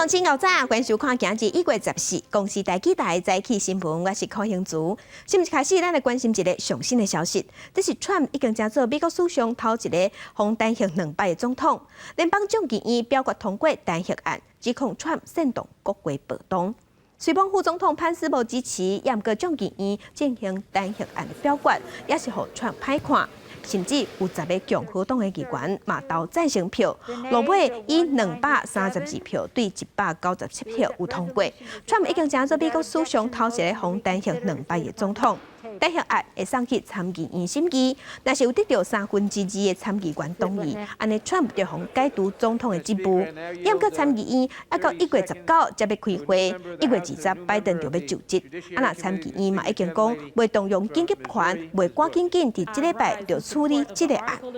行情后早，关注看今日1月14，公司台记台早起新闻，我是柯兴竹。新闻一开始，咱来关心一个上新的消息，这是 Trump 已经成做美国史上头一个访弹劾2摆的总统。联邦众议院表决通过弹劾案，指控 Trump 煽动国会暴动。虽邦副总统潘斯无支持，也毋过众议院进行弹劾案的表决，也是互 Trump 歹看。 甚至有10个共和党的议员嘛投赞成票，落尾以232票对197票有通过。Trump 已经成做美国史上头一个访弹劾2摆的总统。弹劾案会送去参议院审议，若是有得到2/3的参议员同意，安尼 Trump 就互解除总统的职务。也毋过参议院要到1月19才要开会，1月20拜登就要就职。那参议院嘛已经讲袂动用紧急权，袂赶紧伫这礼拜就处理这个案。镜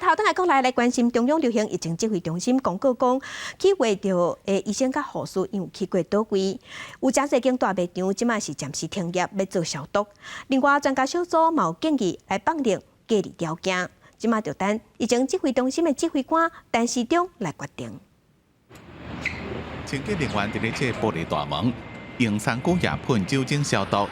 头等下过来关心中央流行疫情指挥中心公告讲，去月着医生甲护士因有去过倒位，有真侪间大卖场即马是暂时停业，要做消毒。另外，专家小组嘛有建议来放定隔离条件，即马就等疫情指挥中心的指挥官陈时中来决定。清洁人员伫咧这玻璃大门用3股液喷酒精消毒，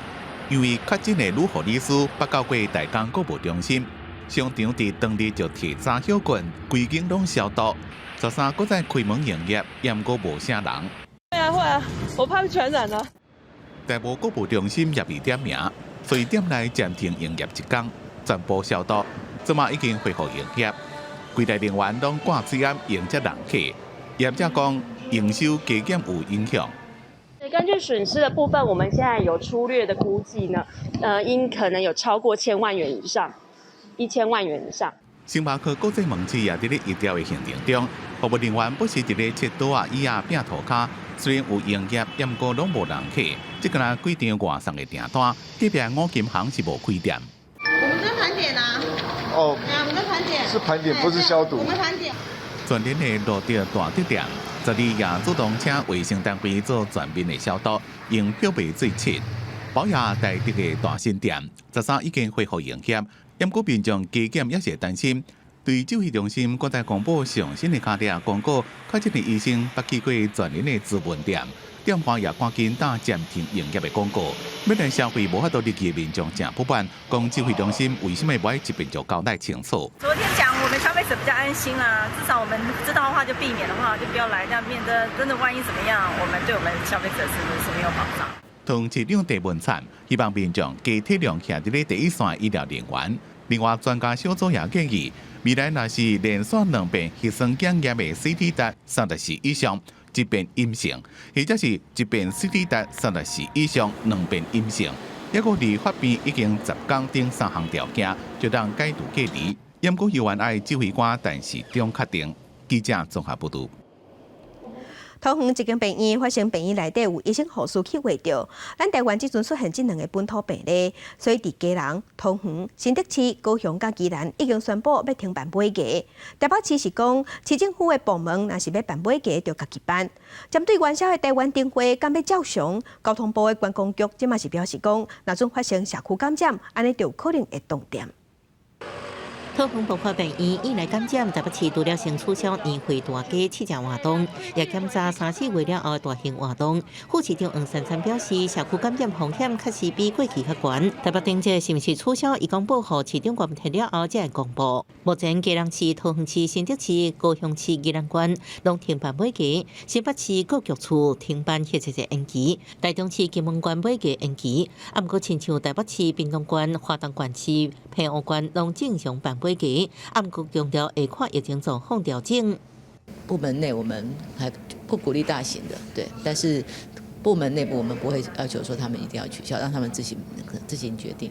因为确诊的女护理师北到过大江购物中心，商场伫当日就摕查hiệu棍，规间拢消毒。13搁再开门营业，也毋过无啥人。会啊，我怕传染啊。 大埔购物中心业未点名，所以店内暂停营业1天，全部消毒。即马已经恢复营业，柜台人员拢挂水暗迎接人客。业者讲营收加减有影响。根据损失的部分，我们现在有粗略的估计呢，应可能有超过1000万元以上，1000万元以上。星巴克国际门市也伫咧一条的行程中，服务人员不时伫咧切桌啊、椅啊、拼涂骹。 虽然有营业，也毋过拢无人客。即个啦，几场外送的订单，隔壁五金行是无开店。我们在盘点啊。哦。对啊，我们在盘点。是盘点，不是消毒。我们盘点。全年的路德大特店，12也主动请卫生单位做全面的消毒，用漂白水漆。宝雅大德的大新店，13已经恢复营业，不过民众加减也是担心。 对指挥中心搁在公布上新的卡点公告，确诊的医生捌去过全年的资本店，店方也赶紧打暂停营业的广告，要让消费无法度入去的民众真不满，讲指挥中心为什么不爱这边就交代清楚？昨天讲我们消费者比较安心啊，至少我们知道的话就避免的话就不要来，这样免得真的万一怎么样，我们对我们消费者是没有保障。同市长地文产，希望民众加体谅徛伫咧第一线医疗人员。另外，专家小组也建议。 未来若是连续2遍核酸检验的 CT 值34以上，一遍阴性；或者是一遍 CT 值34以上，2遍阴性。抑个离发病已经10天顶3项条件，就当解除隔离。因过由原爱指挥官陈时中确定。记者综合报道。 桃园一间病院发生病院内底有医生护士去挖着，咱台湾即阵出现这2个本土病例，所以伫基隆、桃园、新竹市、高雄甲宜兰已经宣布要停办买价。台北市是讲，市政府的部门若是要办买价，就家己办。针对元宵的台湾灯会敢要照常，交通部的观光局即嘛是表示讲，若准发生社区感染，安尼就可能会动点。 桃园爆发病院以来感染，台北市除了先取消年会大家试食活动，也检查3、4月了后大型活动。副市长黄珊珊表示，社区感染风险确实比过去较悬。台北顶这是毋是取消，伊讲报予市长监提了后才会公布。目前基隆市、桃园市、新竹市、高雄市、宜兰县拢停办买价，新北市各局处停办或者是延期，台中市金门县买价延期。啊，毋过亲像台北市屏东县、花东县市、平湖县拢正常办。 买价，暗局强调会看疫情状况调整。部门内我们还不鼓励大型的，对，但是部门内部我们不会要求说他们一定要取消，让他们自行决定。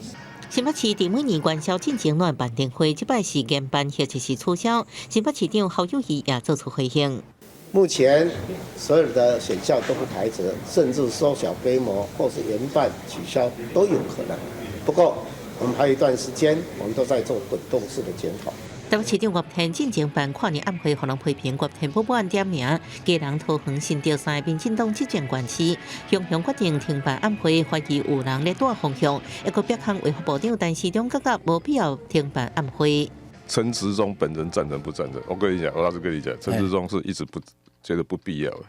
新北市伫每年元宵进行乱办灯会，即摆是延办或者是取消。新北市长侯友宜也做出回应。目前所有的选项都不排斥，甚至缩小规模或是延办、取消都有可能。不过， 我们还有一段时间，我们都在做滚动式的检讨。台北市长岳天进前办跨年晚会，互人批评岳天不满点名，基隆、桃园、新竹3个民进党执政县市，雄雄决定停办晚会，怀疑有人咧带风向，一个别项卫福部长陈时中感觉无必要停办晚会。陈时中本人赞成不赞成？我跟你讲，我老实跟你讲，陈时中是一直觉得不必要了。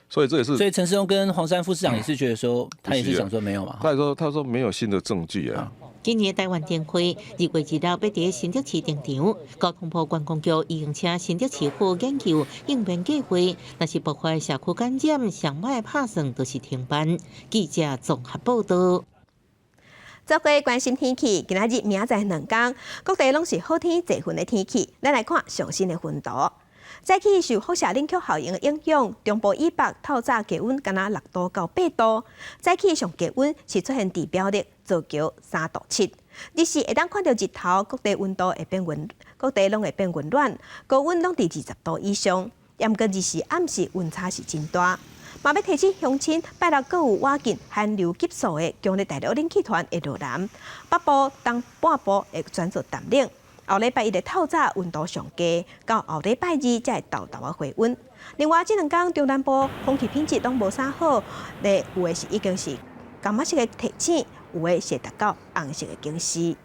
所以这也是，所以陈时中跟黄珊副市长也是觉得说，他也是想说没有嘛。他说没有新的证据啊。今年台湾电会2月2日要在新竹市登场，交通部观光局已经请新竹市府研究应变计划，若是爆发社区感染，上歹拍算就是停办。记者综合报道。做过关心天气，今仔日明仔2天，各地拢是好天侪云的天气。咱来看上新的云图。早起受辐射冷却效应的影响，中部以北透早低温敢若6度到8度。早起上低温是出现地表热，造桥3度7。日时会当看到日头，各地温度会变温，各地拢会变温暖，高温拢伫20度以上。也毋过日时暗时温差是真大。嘛要提醒乡亲，拜六阁有瓦近寒流急速的强烈大陆冷气团会落南，北部、东半部会转做淡冷。后礼拜一的透早温度上低，到后礼拜2才会豆豆回温。另外，这2天中南部空气品质拢无啥好，有的是已经是柑仔色的提醒，有的是达到红色的警示。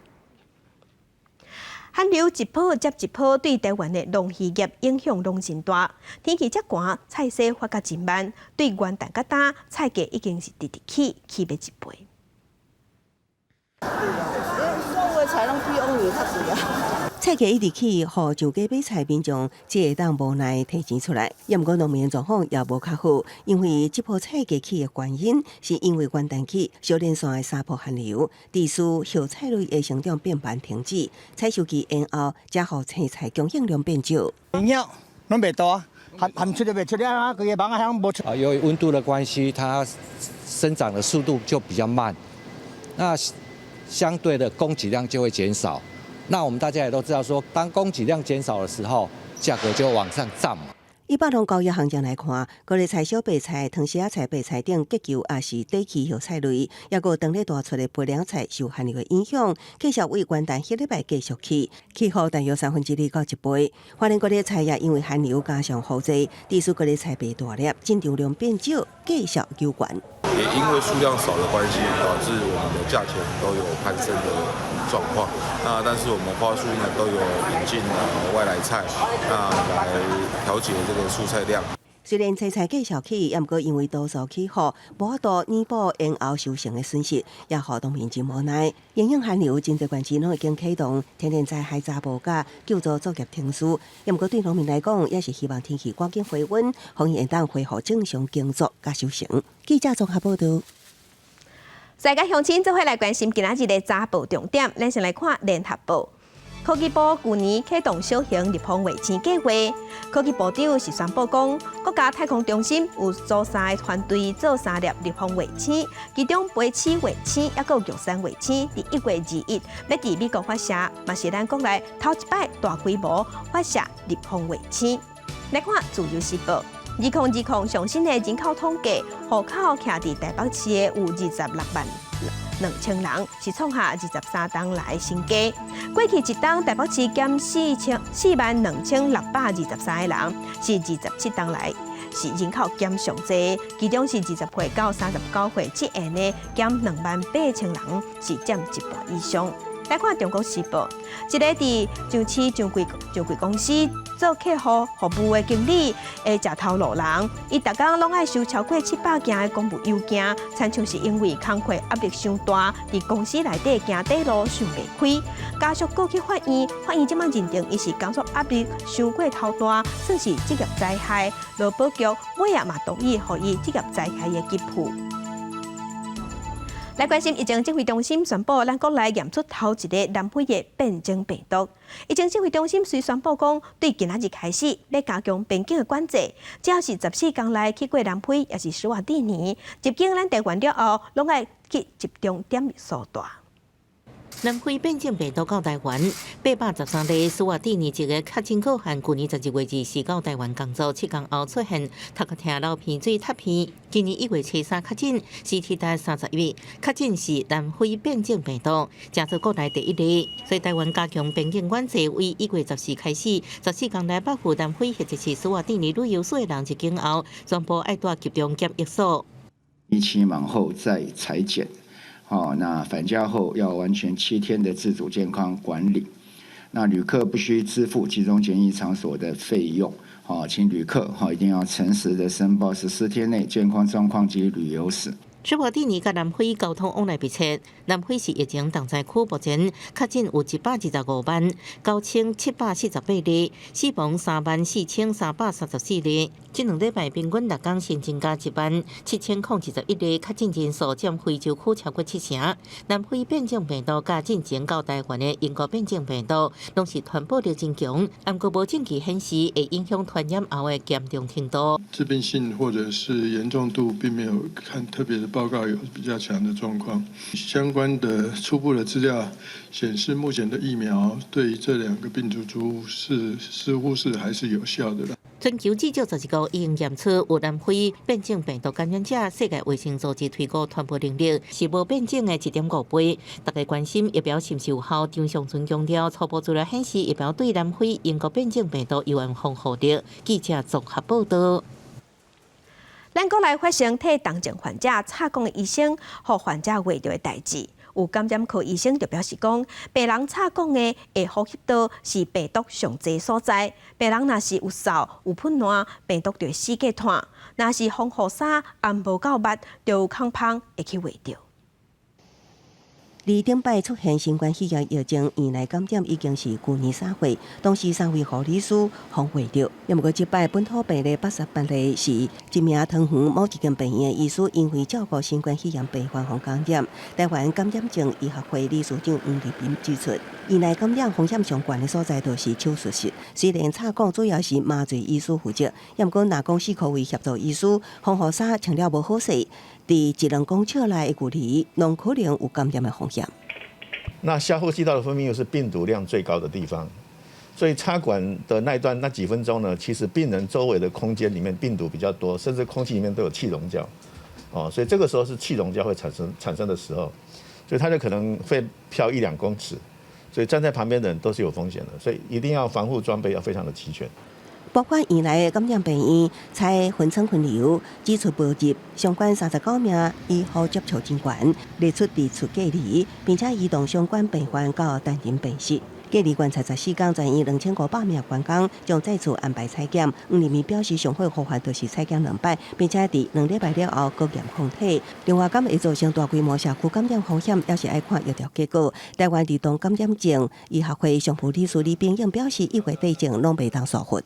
寒流一波接一波，对台湾的农渔业影响拢真大。天气遮寒，菜势发甲真慢，对元旦甲打菜价已经是直起要1倍。菜价一直起，互上街买菜民众只会当无奈提钱出来。也毋过农民状况也无较好，因为这波菜价起的原因，是因为元旦起小连线的3波寒流，致使叶菜类的生长变慢停止，采收期延后，才互青菜供应量变少。营养拢袂大，含出来袂出来啊，个芒啊香无出。由于温度的关系，它生长的速度就比较慢，那相对的供给量就会减少。那我们大家也都知道说，当供给量减少的时候，价格就往上涨嘛。以北农交易行情来看，高丽菜、小白菜、藤丝仔菜、白菜等结球也是短期叶菜类，也有当日大出的培凉菜受寒流的影响，继续为元旦迄礼拜继续起，起号大约2/3到1倍。花莲高丽菜也因为寒流加上雨季，致使高丽菜被大粒，进场量变少，继续求悬。也因为数量少的关系，导致我们的价钱都有攀升的状况。但是我们花束呢都有引进外来菜，来调节这个蔬菜量。虽然青菜继续起，也毋过因为多数起雨，无法度弥补延后收成的损失，也互农民真无奈。营养寒流真侪县市拢已经启动天然灾害查无假救助作业停驶，也毋过对农民来讲，也是希望天气赶紧回温，方会当恢复正常工作甲收成。记者综合报道。世界乡亲做伙来关心今仔日的早报重点，咱先来看联合报。科技部去年启动小型立方卫星计划，科技部长是宣布讲，国家太空中心有组3个团队做3粒立方卫星，其中北七卫星也有玉山卫星，伫1月2日要伫美国发射，嘛是咱国内头一摆大规模发射立方卫星。来看自由时报，2020上新的人口统计，户口徛伫台北市的有26万2,000人，是创下23冬来新低。过去一冬，台北市减4万2,623个人，是27冬来是人口减上济，其中是20岁到39岁之间的减28,000人，是占1半以上。来看中国时报，一个伫上市上柜公司做客户服务的经理，会食头路人，伊逐工拢爱收超过700件的公务邮件，亲像是因为工课压力伤大，伫公司内底行底路想袂开，家属过去法院即摆认定伊是工作压力伤过头大，算是职业灾害。劳保局尾也嘛同意，予伊职业灾害的给付。来关心，疫情指挥中心宣布，咱国内验出头一个南非的变种病毒。疫情指挥中心虽宣布讲，对今仔日开始要加强边境的管制，只要是14天内去过南非，也是施瓦蒂尼入境咱台湾了后，拢爱去集中检疫所在。南非变种病毒到台湾，813例施瓦蒂尼一个确诊个案，去年12月24到台湾工作7天后出现头壳痛、流鼻水、塌鼻。今年1月初3确诊，CT 值31，确诊是南非变种病毒，加做国内第1例。所以台湾加强边境管制，为1月14开始，14天内报赴南非或者是施瓦蒂尼旅游所的人入境后，全部爱带集中检疫所。疫情往后再裁剪。那返家后要完全7天的自主健康管理。那旅客不需支付集中检疫场所的费用。请旅客一定要诚实的申报14天内健康状况及旅游史。水波第二甲南非交通往来密切，南非市疫情重灾区目前确诊有125万9748例，死亡34334例。这2礼拜平均6天新增加17021例，确诊人数占非洲区超过70%。南非变种病毒甲进前到台湾的英国变种病毒，拢是传播力真强，不过无证据显示会影响传染后的严重程度。致病性或者是严重度，并没有看特别的报告有比较强的状况。相关的初步的资料显示，目前的疫苗对于这2个病毒株似乎是还是有效的啦。全球至少11个已经验出有南非变种病毒感染者，世界卫生组织推估传播能力是无变种的1.5倍。大家关心疫苗是不是有效？张上春强调，初步资料显示疫苗对南非英国变种病毒有防护力。记者综合报道。咱国内发生替重症患者插管的医生，和患者话着的代志。有感染科医生就表示讲，病人插管的下呼吸道是病毒上侪所在。病人若是有嗽、有喷烂，病毒就会死过炭；若是防护衫按无够密，就有空芳会去话着。顶摆出现新冠肺炎疫情，院内感染已经是去年3月，当时3位护理师防话着。也不过这摆本土病例88例是一名桃园某一间病院的医师，因为照顾新冠肺炎病患互感染。台湾感染症医学会理事长黄立斌指出，院内感染风险上悬的所在就是手术室。虽然插管主要是麻醉医师负责，也不过若讲4位协助医师防护衫穿了无好势，伫1-2公尺内的距离，拢可能有感染的风险。那下呼吸道的分泌又是病毒量最高的地方，所以插管的那几分钟呢，其实病人周围的空间里面病毒比较多，甚至空气里面都有气溶胶，所以这个时候是气溶胶会产生的时候，所以它就可能会飘1-2公尺，所以站在旁边的人都是有风险的，所以一定要防护装备要非常的齐全。包括院内的感染病院，采分层分流，指出报入相关39名医护接触人员，列出地处隔离，并且移动相关病患到单人病室。隔离观察14天，全院2500名员工将再次安排采检。黄立明表示，上好的方法就是采检2摆，并且伫2礼拜了后各验抗体。另外，敢会造成大规模社区感染风险，也是爱看药调结果。台湾儿童感染症医学会常务理事李炳英表示，1月底前拢袂当疏忽。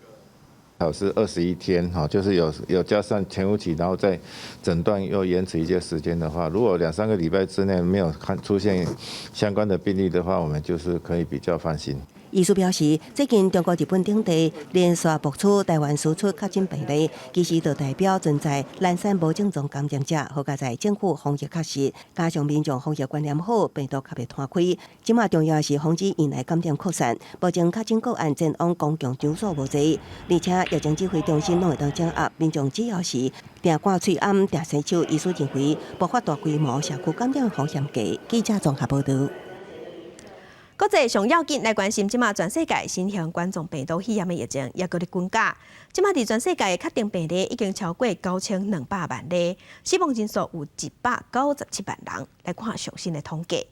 好是21天，就是有加上前无期，然后再诊断又延迟一些时间的话，如果2-3个礼拜之内没有出现相关的病例的话，我们就是可以比较放心。医师表示，最近中国、日本等地连续爆出台湾输出确诊病例，其实就代表存在懒散无症状感染者，好加在政府防疫确实，加上民众防疫观念好，病毒较袂摊开。今麦重要是防止院内感染扩散，保证确诊个案前往公共场所无侪，而且疫情指挥中心拢会当掌握，民众只要是定挂喙暗、定洗手，医师认为爆发大规模社区感染风险低。记者综合报道。国际上要紧来关心，即马全世界新型冠状病毒肺炎的疫情也搁咧增加。即马伫全世界的确定病例已经超过9200万例，死亡人数有197万人。来看最新的统计，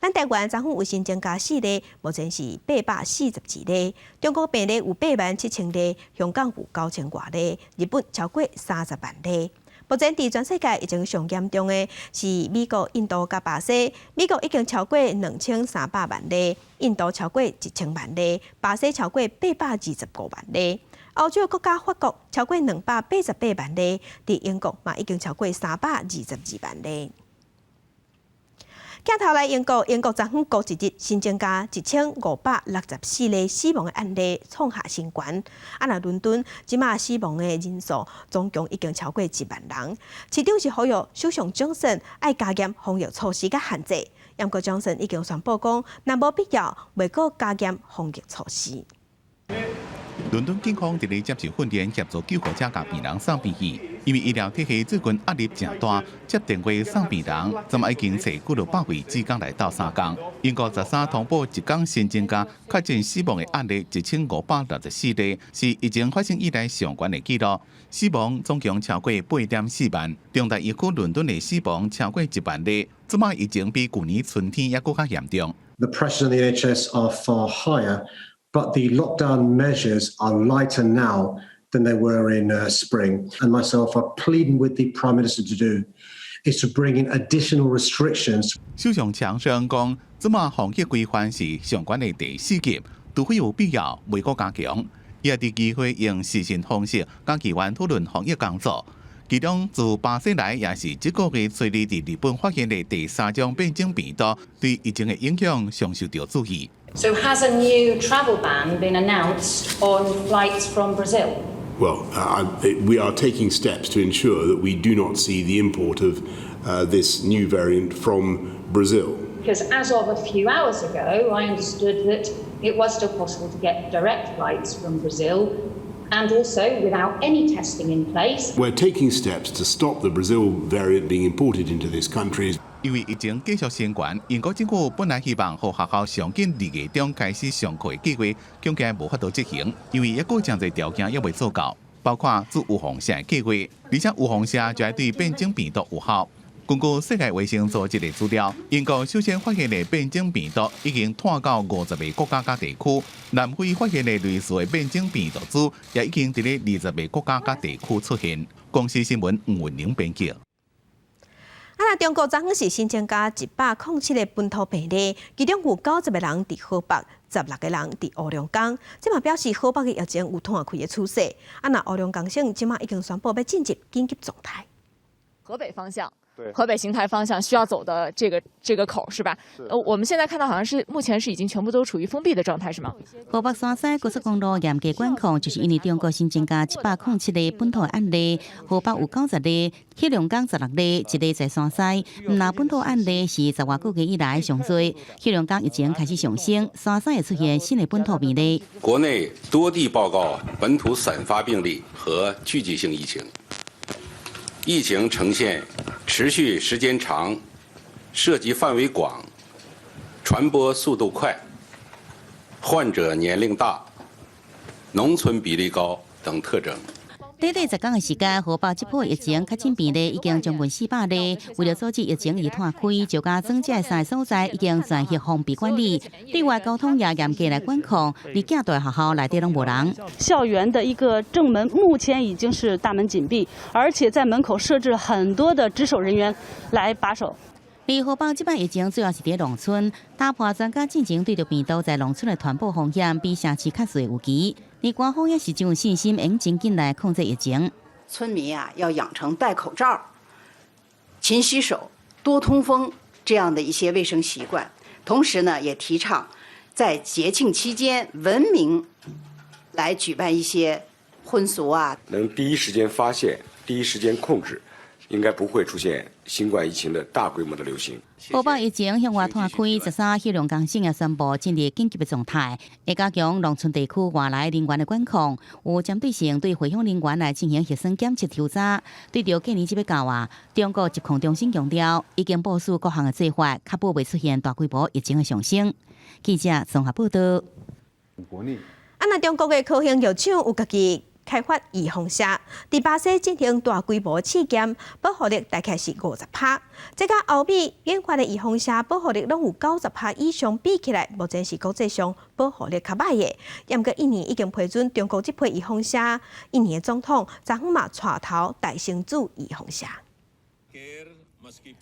咱台湾昨昏有新增加4例，目前是842例。中国病例有87000例，香港有9000多例，日本超过30万例。目前伫全世界疫情上严重的是美国、印度甲巴西。美国已经超过2300万例，印度超过1000万例，巴西超过825万例。欧洲国家法国超过288万例，伫英国嘛已经超过322万例。镜头来英国，英国昨昏过一日新增加1564例死亡的案例，创下新高。若伦敦即马死亡的人数总共已经超过1万人。市长是呼吁首相Johnson爱加严防疫措施甲限制。不过Johnson已经宣布讲，若无必要，袂阁加严防疫措施。伦敦警方伫咧接受训练，协助救护车甲病人送病去。因为医疗体系最近压力真大，接电话送病人，昨晚已经坐几100位职工来到3天。英国13通报一天新增加确诊死亡的案例1564例，是疫情发生以来上悬的纪录。死亡总共超过8.4万，中大医区伦敦的死亡超过1万例。即马疫情比去年春天还佫较严重。The pressures on the NHS are far higher, but the lockdown measures are lighter now than they were in spring. And myself are pleading with the Prime Minister to do is to bring in additional restrictions. 首相强生讲，这么防疫规范是相关的第四级，除非有必要，未可加强。也伫机会用视讯方式，甲议员讨论防疫工作。其中自巴西来，也是这个月随利伫日本发现的第3种变种病毒，对疫情的影响上受到注意。So has a new travel ban been announced on flights from Brazil? Well, we are taking steps to ensure that we do not see the import of this new variant from Brazil. Because as of a few hours ago, I understood that it was still possible to get direct flights from Brazil, and also without any testing in place. We're taking steps to stop the Brazil variant being imported into this country. 因为疫情继续升悬，英国政府本来希望和学校上紧2月中开始上课的计划，恐惊无法度执行，因为一个真侪条件也未做到，包括做预防性的计划，而且预防性就要对变种病毒有效。根据世界卫生组织的资料，英国首先发现的变种病毒已经传到50个国家甲地区，南非发现的类似的变种病毒株也已经伫咧20个国家甲地区出现。公司新闻吴文玲编辑。中国昨昏是新增加107个本土病例，其中有90个人伫河北，16个人伫乌龙岗。这嘛表示河北的疫情有摊开的趋势。那乌龙岗省即马已经宣布要进入紧急状态。河北方向。河北邢台方向需要走的这个口是吧？我们现在看到好像是目前是已经全部都处于封闭的状态，是吗？河北山西高速公路严格管控，就是因为中国新增加107个本土案例，河北有90例，黑龙江16例，一例在山西。那本土案例是10外个月以来上多，黑龙江疫情开始上升，山西也出现新的本土病例。国内多地报告本土散发病例和聚集性疫情。疫情呈现持续时间长、涉及范围广、传播速度快、患者年龄大、农村比例高等特征。短短10天的时间，河北这波疫情确诊病例已经将近400例。为了阻止疫情易摊开，就加增加3个所在已经全域封闭管理。另外，交通也严格来管控，离境大学校内底拢无人。校园的一个正门目前已经是大门紧闭，而且在门口设置了很多的值守人员来把守。而河北这摆疫情主要是伫农村，打破专家进行对着病毒在农村的传播风险，比城市较侪有期。而官方也是真有信心，能真紧来控制疫情。村民啊，要养成戴口罩、勤洗手、多通风这样的一些卫生习惯。同时呢，也提倡在节庆期间文明来举办一些婚俗啊，能第一时间发现、第一时间控制，应该不会出现新冠疫情的大规模的流行。河北疫情向外摊开，13黑龙江省也宣布进入紧急的状态，会加强农村地区外来人员的管控，有针对性对回乡人员来进行核酸检测调查。对着过年这要到啊，中国疾控中心强调，已经部署各项的做法，确保未出现大规模疫情的上升。记者综合报道。那中国的科兴药厂有家己开发预防车，伫巴西进行大规模试验，保护力大概是50%。这甲欧美研发的预防车保护力拢有90%以上，比起来，目前是国际上保护力较歹的。不过，印尼已经批准中国这批预防车，印尼的总统昨昏嘛带头大兴做预防车。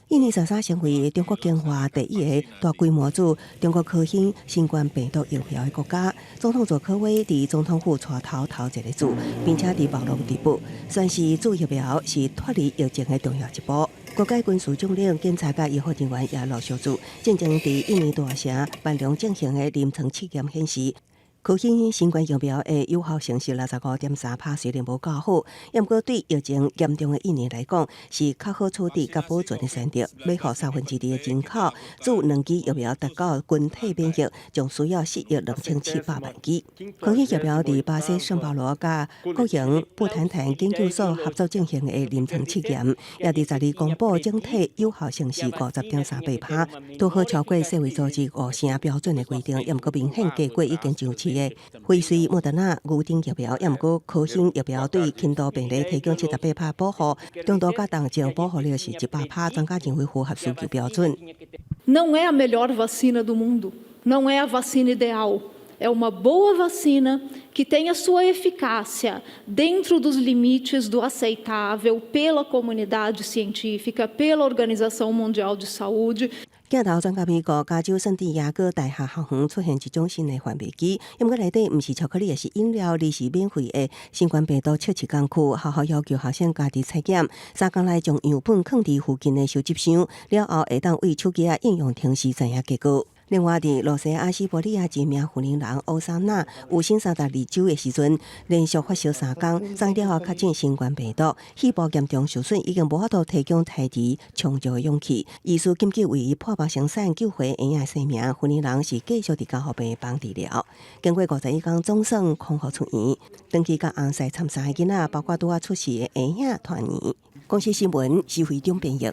印尼13成为中国研发第一个大规模做中国科兴新冠病毒疫苗的国家。总统佐科威伫总统府带头一个做，并且伫网络直播，宣示做疫苗是脱离疫情的重要一步。国家军事将领、检察甲医护人员也陆续做，正伫印尼大城万隆进行的临床试验显示。科兴新冠疫苗的有效性是65.3%，虽然无够好，不过对疫情严重的印尼来讲，是较好处理甲保存的选择。要互2/3的人口做2剂疫苗达到群体免疫，将需要4亿2700万剂。科兴疫苗伫巴西圣保罗甲国营布坦坦研究所合作进行的临床试验，也伫12公布整体有效性是50.38%，都好超过世卫组织5成标准的规定，不过明显低过已经上市。辉瑞、莫德纳、牛津疫苗，不过科兴疫苗对轻度病例提供78%保护，中度甲重症保护率是100%，专家认为符合需求标准。Não é a melhor vacina do mundo, não é a vacina ideal. É uma boa vacina que tenha sua eficácia dentro dos limites do aceitável pela comunidade científica, pela Organização Mundial de Saúde. 镜头转到美国加州圣地亚哥大学校园出现一种新的贩卖机，因为内底不是巧克力，也是饮料，而是免费的新冠病毒测试工具。学校要求学生家己采检，3天内将样本放伫附近的收集箱，了后会当为手机应用程式知影结果。另外，伫罗西阿斯伯利亚一名妇人人欧莎娜有生32周的时阵，连续发烧3天，3了后确诊新冠病毒，肺部严重受损，已经无法度提供胎儿充足的氧气。医师紧急为伊破腹生产救回婴儿性命，妇人人是继续伫加护病房治疗。经过51天总算康复出院，登记甲红赛参赛的囡仔，包括拄仔出世的婴仔团圆。公司新闻是会中编译。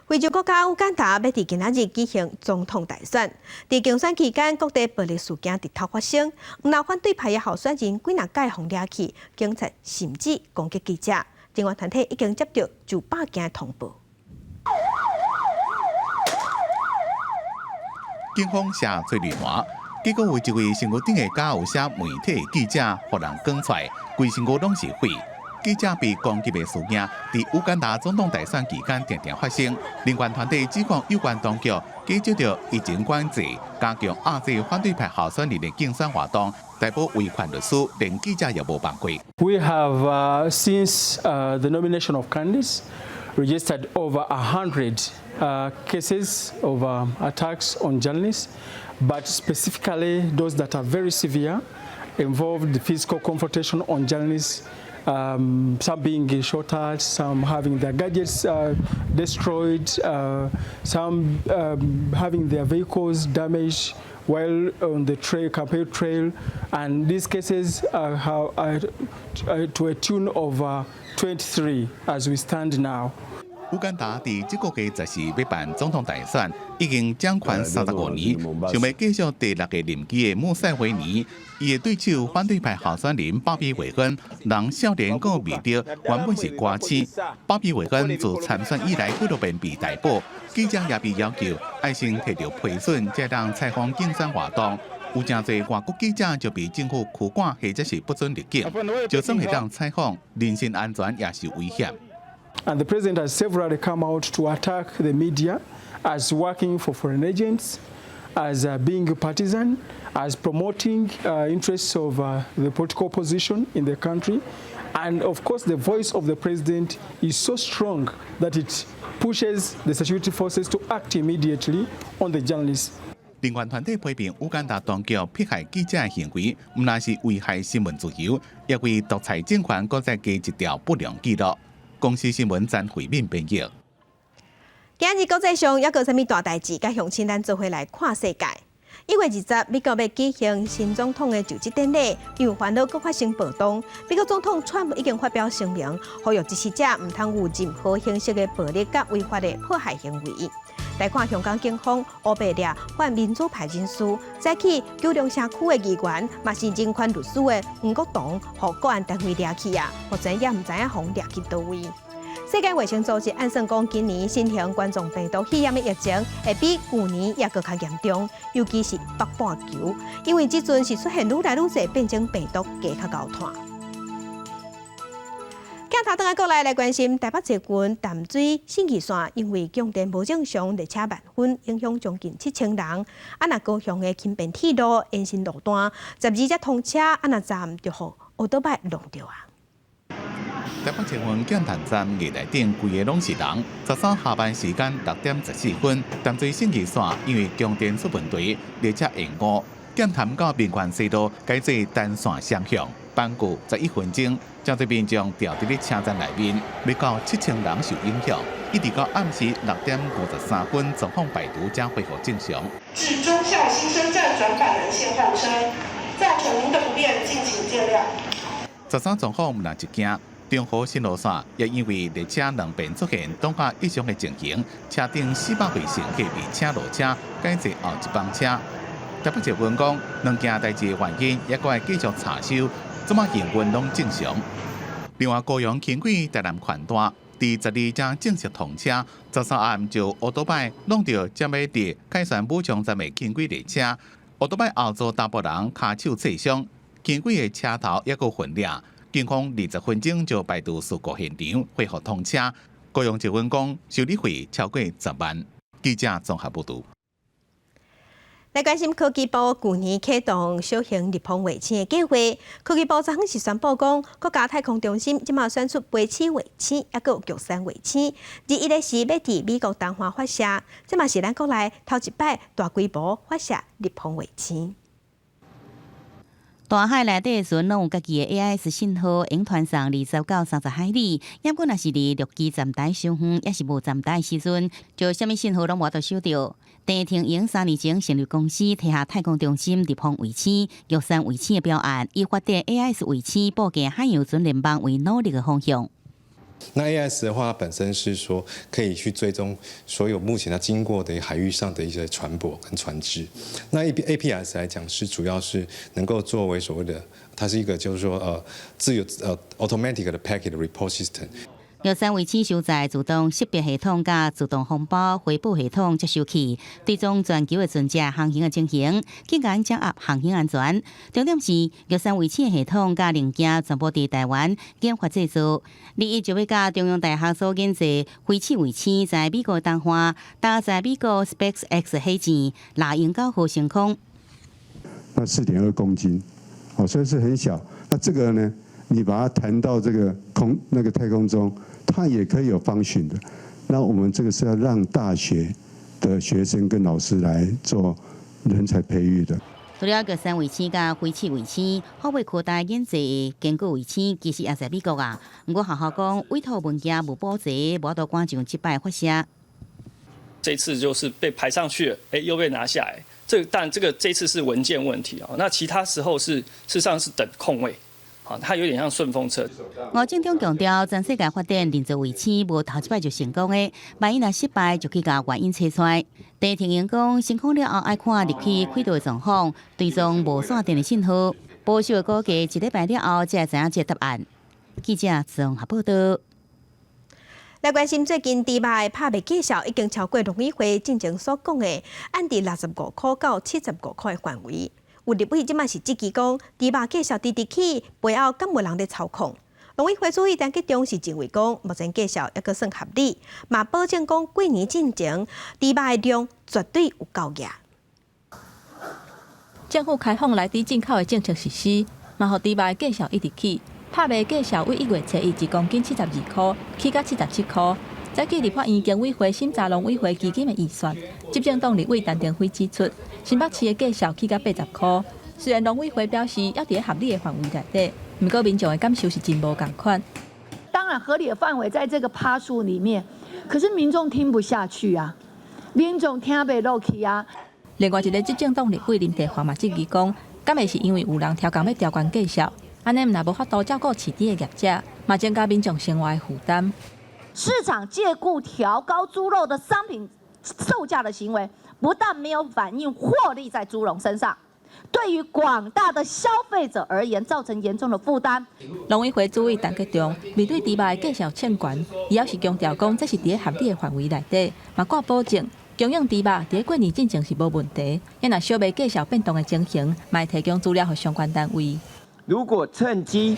非洲国家乌干达要伫今仔日举行总统大选，伫竞选期间，各地暴力事件直头发生，不少反对派的候选人几若届互掠去，警察甚至攻击记者。政府团体已经接到900件通报。警方下催泪弹，结果有一位身躯顶的假有写媒体记者，互人讲出来，规身躯拢是血。记者被攻击的事件，伫乌干达总统大选期间常常发生。人权团体指控有关当局解决着疫情管制，加强压制反对派候选人的竞选活动，逮捕违反律师，连记者也无放过。 We have since the nomination of candidates registered over 100 cases of attacks on journalists, but specifically those that are very severe involved physical confrontation on journalists. Some being shot at, some having their gadgets destroyed, some having their vehicles damaged while on the campaign trail, and these cases are to a tune of 23 as we stand now. 乌干达伫这个月14要办总统大选，已经掌权35年，想要继续第6个任期的穆塞维尼，伊的对手反对派候选人鲍比维恩，人少年个未着原本是歌星。鲍比维恩自参选以来，几多遍被逮捕，记者也被要求爱先摕到批准，才当采访竞选活动。有真侪外国记者就被政府驱赶，或者是不准入境，就算会当采访，人身安全也是危险。 And the president has severally come out to attack the media as working for foreign agents, as being partisan, as promoting interests of the political opposition in the country. And of course, the voice of the president is so strong that it pushes the security forces to act immediately on the journalists. 人权团体批评乌干达当局迫害记者的行为，唔但是危害新闻自由，也为独裁政权搁再加一条不良记录。 公司新闻詹慧敏编译。今日国际上还有啥物大代志？甲乡亲咱做伙来看世界。1月20日，美国要举行新总统的就职典礼，因为烦恼搁发生暴动，美国总统川普已经发表声明，呼吁支持者唔通有任何形式的暴力甲违法的迫害行为。来看香港警方乌白掠反民主派人士，再去九龙社区的议员，嘛是人权律师的吴国栋，互国安单位掠去啊，目前也唔知影互掠去倒位。世界卫生组织暗算讲，今年新型冠状病毒肺炎的疫情会比去年也搁较严重，尤其是北半球，因为即阵是出现愈来愈侪变种病毒加较高团。 镜头转过来关心台北捷运淡水信义线，因为供电无正常，列车慢分，影响将近7000人。若高雄的轻便铁路延伸路段，12只通车，站就互乌多摆弄着啊。台北捷运建潭站月内顶规个拢是人。13下班时间6点14分，淡水信义线因为供电出问题，列车延误。建潭到民权西路改做单线双向，班固11分钟。 将这民众调伫咧车站内面，未到7000人受影响，一直到暗时6点53分，状况摆渡才恢复正常。至忠孝新生站转板南线换车，造成您的不便，敬请见谅。13状况唔难一件，中和新路线也因为列车两边出现挡架异常的情形，车顶400位乘客被请落车，改坐后一班车。台北捷运讲，两件代志的原因也该继续查收。 怎么营运拢正常？另外，高雄轻轨台南环段第12正正式通车，13暗就乌多摆弄到将要伫凯旋武昌站的轻轨列车，乌多摆后座大部人骹手刺伤，轻轨的车头也个混亮。警方20分钟就排除事故现场，恢复通车。高雄结婚讲修理费超过10万。记者综合报道。来关心科技部去年启动小型日碰卫星的计划。科技部昨昏是宣布讲，国家太空中心即马选出飞星卫星，也有玉山卫星，而伊个是要伫美国东方发射，即嘛是咱国内头一摆大规模发射日碰卫星。大海内底船拢有家己的 AIS 信号，影传送20到30海里。也不若是离陆基站台上远，也是无站台的时阵，就什么信号拢无法度收到。陈庭营3年前成立公司，摕下太空中心日碰卫星、玉山卫星的标案，以发展 AIS 卫星布建海洋准联盟为努力的方向。那 AIS 的话，它本身是说可以去追踪所有目前它经过的海域上的一些船舶跟船只。那 APS 来讲，是主要是能够作为所谓的，它是一个就是说自由automatic 的 packet report system。玉山卫星收载自动识别系统甲自动风暴回报系统接收器，追踪全球的船只航行的情形，更加掌握航行安全。重点是玉山卫星的系统甲零件全部伫台湾研发制作。立意就要甲中央大学所研制飞星卫星在美国东方，搭载美国 SpaceX 火箭，拉引到后升空。那4.2公斤，所以是很小。那这个呢，你把它弹到这个太空中。它也可以有function的，那我们这个是要让大学的学生跟老师来做人才培育的。除了玉山卫星甲飞星卫星，后尾扩大研制坚固卫星，其实也在美国啊。不过学校讲委托文件无保值，无多赶上失败发射。这次就是被排上去了，又被拿下来。但这次是文件问题啊，那其他时候事实上是等空位。它有点像顺风车。吴政中强调，全世界发展人造卫星无头一摆就成功的，万一若失败，就去甲原因找出来。陈庭营讲，成功了后爱看入去轨道的状况，追踪无线电的信号，保守的估计1礼拜了后才会知影这答案。记者综合报道。来关心最近猪肉的拍卖价数已经超过农委会进前所讲的按伫65块到75块的范围。有立委即马是积极讲，猪肉价数直直起，背后敢无人咧操控？农委会主委陈吉中是认为讲，目前价数还阁算合理，嘛保证讲过年进前猪肉的量绝对有够额。政府开放内地进口的政策实施，嘛互猪肉的价数一直起，拍卖价数为1月初1公斤72块，起到77块。早起立法院经委会审查农委会基金的预算，执政党立委陈定辉指出，新北市的价数起到80块。虽然农委会表示要伫合理的范围内底，不过民众的感受是真无共款。当然，合理的范围在这个趴数里面，可是民众听不下去啊，民众听不落去啊。另外一个执政党立委林地华嘛质疑讲，敢会是因为有人调工要调悬价数，安尼若无法度照顾市底的业者，嘛增加民众生活的负担。市场借故调高猪肉的商品售价的行为，不但没有反映获利在猪农身上，对于广大的消费者而言，造成严重的负担。农委会主委陈吉中面对猪肉的价数欠悬，伊也是强调讲，这是伫合理的范围内底，嘛挂保证供应猪肉伫过年进前是无问题。也若小卖价数变动的情形，嘛会提供资料给相关单位。如果趁机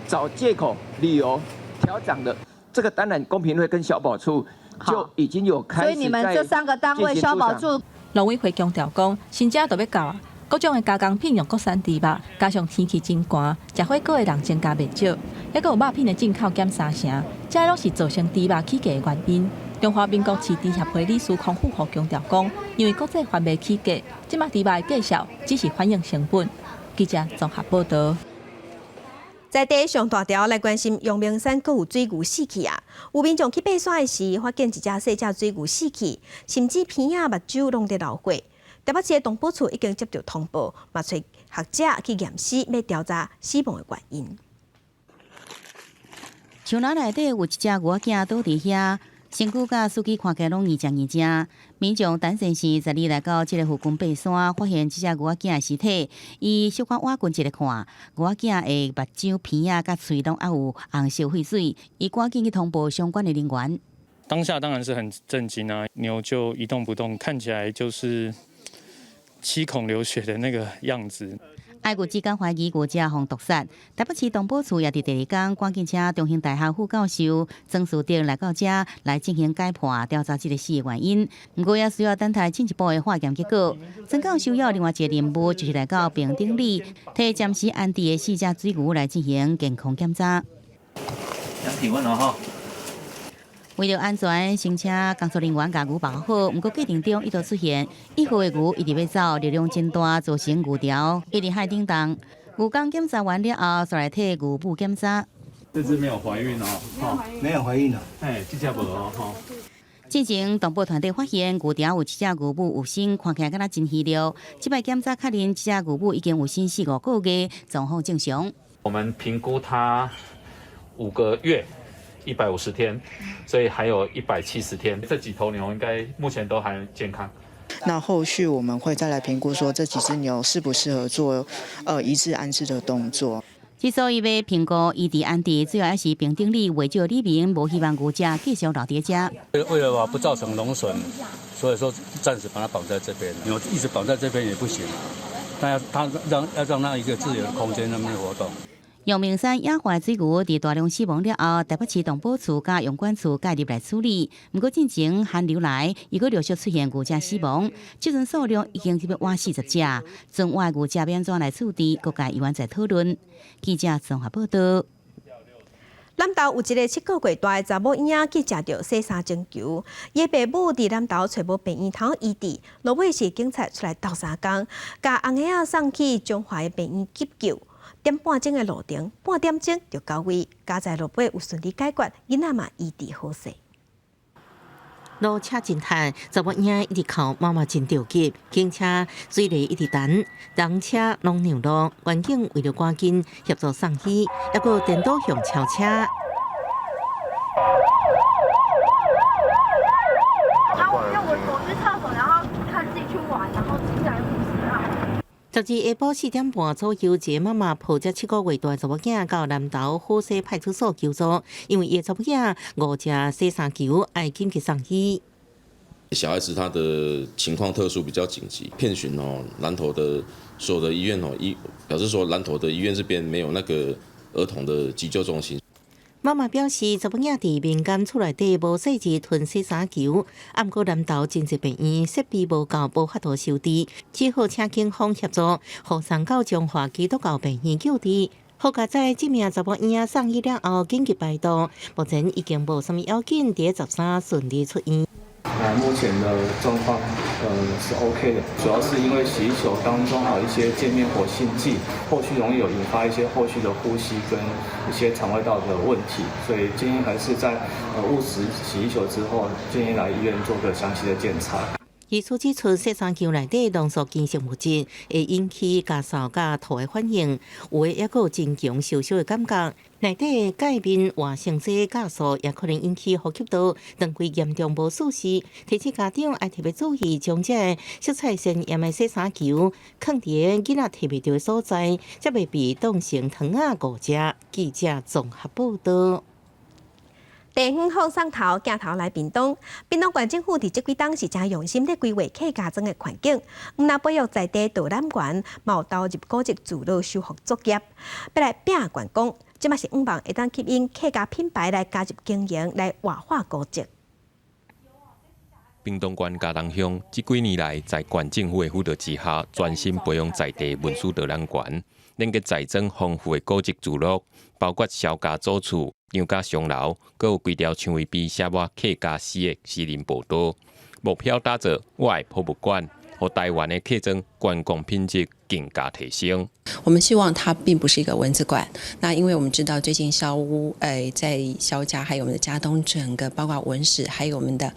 找借口、理由调涨的。这个当然公平会跟消保处就已经有开始，所以你们这3个单位消保处、农委会强调讲，新正都要到啊，各种的加工品用国产猪肉，加上天气真寒，食火锅的人增加袂少，还佫有肉片的进口减3成，这拢是造成猪肉起价的原因。中华民国市猪协会理事康富豪强调讲，因为国际贩卖起价，即马猪肉的价数只是反映成本。记者综合报道。在地上大条来关心阳明山阁有水牛死去啊！有民众去爬山的时，发现一只细只水牛死去，甚至鼻仔、目睭拢在流血。台北市的动保处已经接到通报，嘛找学者去验尸，要调查死亡的原因。树林内底有一只牛仔倒伫遐，身躯甲司机看起来拢二正二正。民众陈先生12来到这个附近爬山，发现这只牛仔囝的尸体，伊小可挖近一个看，牛仔囝的目睭、鼻啊、甲喙拢还有红烧血水，伊赶紧去通报相关的人员。当下当然是很震惊啊，牛就一动不动，看起来就是七孔流血的那个样子。爱国之间怀疑牛只被毒杀，台北市动保处也伫第二天赶紧请中兴大学副教授曾树德来到这来进行解剖调查这个死的原因。不过也需要等待进一步的化验结果。曾教授有另外一个任务，就是来到平顶里替暂时安置的4只水牛来进行健康检查。量体温了哈。为了安全，乘车工作人员把牛保护好，不过过程中一度出现1号的牛一直要走，力量真大，造成牛条一直海叮当。牛工检查完了后，再来替牛母检查。这只没有怀孕哦，没有怀孕了。哎，这只无哦，哈。之前动保团队发现牛条有7只牛母有生，看起来敢若真稀了。这摆检查确认，这只牛母已经有生4、5个月，状况正常。我们评估它5个月。150天，所以还有170天，这几头牛应该目前都还健康。那后续我们会再来评估说这几只牛适不适合做移植安置的动作。之所以要评估移植安置，主要还是平顶里为少里民无希望牛只继续留在这。为了不造成农损，所以说暂时把它绑在这边。牛一直绑在这边也不行，但要让它一个自由的空间，让它们活动。阳明山野化水牛伫大量死亡了后，台北市动保处甲养管处介入来处理。不过进前寒流来，又陆续出现牛只死亡，这阵数量已经要换40只。剩外牛只变怎来处理，各界议员在讨论。记者综合报道。南投有一个7个月大的查某婴仔去食到洗衫针球，伊爸母伫南投找无病院通医治，落尾是警察出来斗3工，甲红仔仔送去中华的病院急救。1点半钟的路程，半点钟就到位，加在落尾有顺利解决，囡仔嘛医治好势。路车真旱，查某婴仔一直哭，妈妈真着急，警车水里一直等，人车拢让路，员警为了赶紧协助送医，还佫颠倒向超车。然后我用我躲去厕所，然后看自己去玩，然后自己来护士啊。12下晡4点半左右，一个妈妈抱着7个月大查某囝到南投好西派出所求助，因为伊查某囝5只洗衫球，爱紧急送医。小孩子他的情况特殊，比较紧急，遍寻南投的所有的医院表示说南投的医院这边没有那个儿童的急救中心。妈妈表示，查某囝伫民间厝内底无细致囤洗衫球，毋过南投精神病院设备无够，无法度收治，只好请警方协助，互送到中华基督教病院救治。好佳在这名查某婴仔送医了后紧急排毒，目前已经无什么要紧，伫13顺利出院。目前的状况是 OK 的，主要是因为洗衣球当中还有一些界面活性剂，后续容易有引发一些后续的呼吸跟一些肠胃道的问题，所以建议还是在误食洗衣球之后，建议来医院做个详细的检查。医师指出，洗衫球内底浓缩金属物质会引起家扫甲吐的反应，有的还有真强烧烧的感觉。内底钙面活性剂加速也可能引起呼吸道长期严重无舒适，提醒家长要特别注意，将这色彩鲜艳的洗衫球放伫囡仔摕袂到的所在，才袂被当成糖仔误食。记者综合报道。地方放送头镜头来屏东，屏东县政府伫即几天是真用心咧规划客家庄的环境，毋但培育在地导览员，嘛有投入古迹自乐修复作业，要来拼观光。即嘛是希望会当吸引客家品牌来加入经营，来活化古迹。屏东县嘉东乡这几年来，在县政府的辅导之下，专心培养在地文史导览员，连个在增丰富的古迹自乐，包括小家祖厝、杨家上楼，阁有几条像为笔写我客家诗的诗人报道，目标打造我爱博物馆，和台湾的客庄观光品质更加提升。我们希望它并不是一个文字馆，那因为我们知道最近萧屋在萧家还有我们的嘉东整个包括文史还有我们的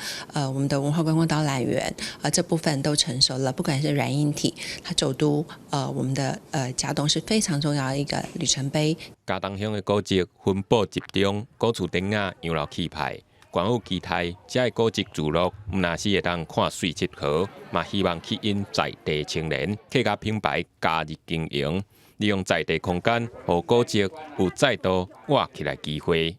文化观光导览员这部分都成熟了，不管是软硬体，它首都我们的嘉东是非常重要的一个里程碑。嘉东乡的古迹分布集中，古厝顶啊、洋楼气派，县府期待这个古迹聚落，毋但是会当看水佚佗，嘛希望吸引在地青年客家品牌加入经营，利用在地空间，让古迹有再度活起来机会。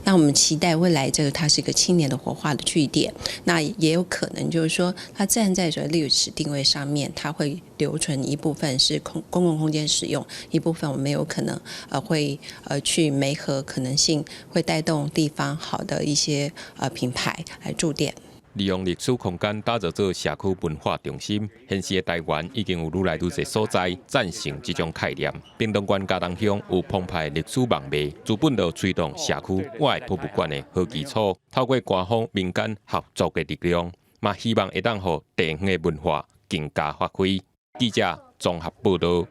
那我们期待未来它是一个青年的活化的据点，那也有可能就是说，它站在所谓历史定位上面，它会留存一部分是公共空间使用，一部分我们有可能会去媒合可能性，会带动地方好的一些品牌来驻点。利用历史空间打造做社区文化中心，现时的台湾已经有愈来愈多所在赞成这种概念。屏东县嘉东乡有澎湃历史网脉，资本就推动社区我的博物馆的好基础，透过官方民间合作的力量，嘛希望会当让地方的文化更加发挥。记者综合报道。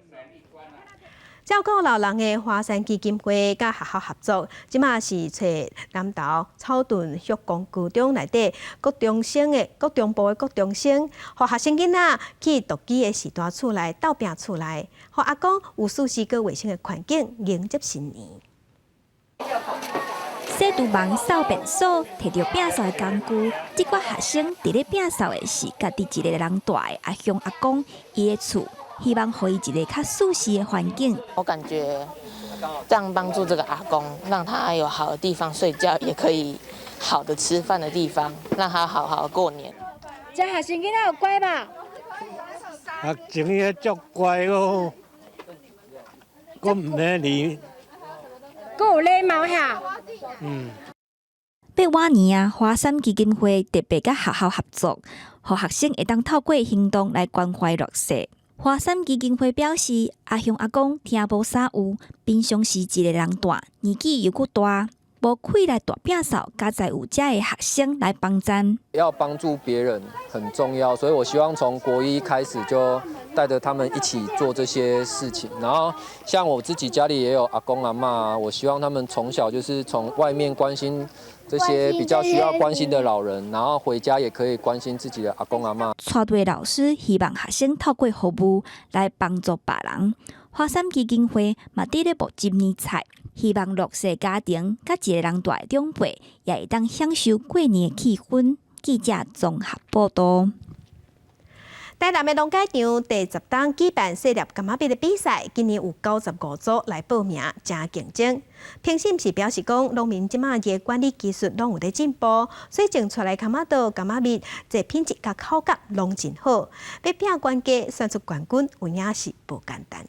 照顾老人的华山基金会甲学校合作，即马是找南投草屯旭光高中内底国中部的国中生，和学生囡仔去独居的时代厝内斗拼厝内，和阿公有舒适个卫生的环境迎接新年。洗厨房扫便所，摕着摒扫的工具，这群学生伫咧摒扫的是家己一个人住的阿兄阿公伊的厝。希望给予一个较舒适的环境。我感觉这样帮助这个阿公，让他有好的地方睡觉，也可以好的吃饭的地方，让他好好过年。这学生囡仔有乖吧？学生也足乖哦，我唔免理，佮有礼貌呀。8年啊，华山基金会特别甲学校合作，让学生会当透过行动来关怀弱势。华山基金会表示，阿兄阿公听无啥有，平常时一个人住，年纪又够大，无气来大摒扫，加在有遮的学生来帮衬。要帮助别人很重要，所以我希望从国一开始就带着他们一起做这些事情。然后像我自己家里也有阿公阿嬷，我希望他们从小就是从外面关心这些比较需要关心的老人，然后回家也可以关心自己的阿公阿嬷。带队老师希望学生透过服务来帮助别人。华山基金会嘛伫咧募集年菜，希望弱势家庭甲一个人住的长辈也会当享受过年的气氛。记者综合报道。台南的农改场第10档举办细粒柑仔蜜的比赛，今年有95组来报名，真竞争。评审是表示讲，农民即马嘅管理技术拢有在进步，所以种出来柑仔豆、柑仔蜜，这品质甲口感拢真好。要拼关家选出冠军，有影是不简单。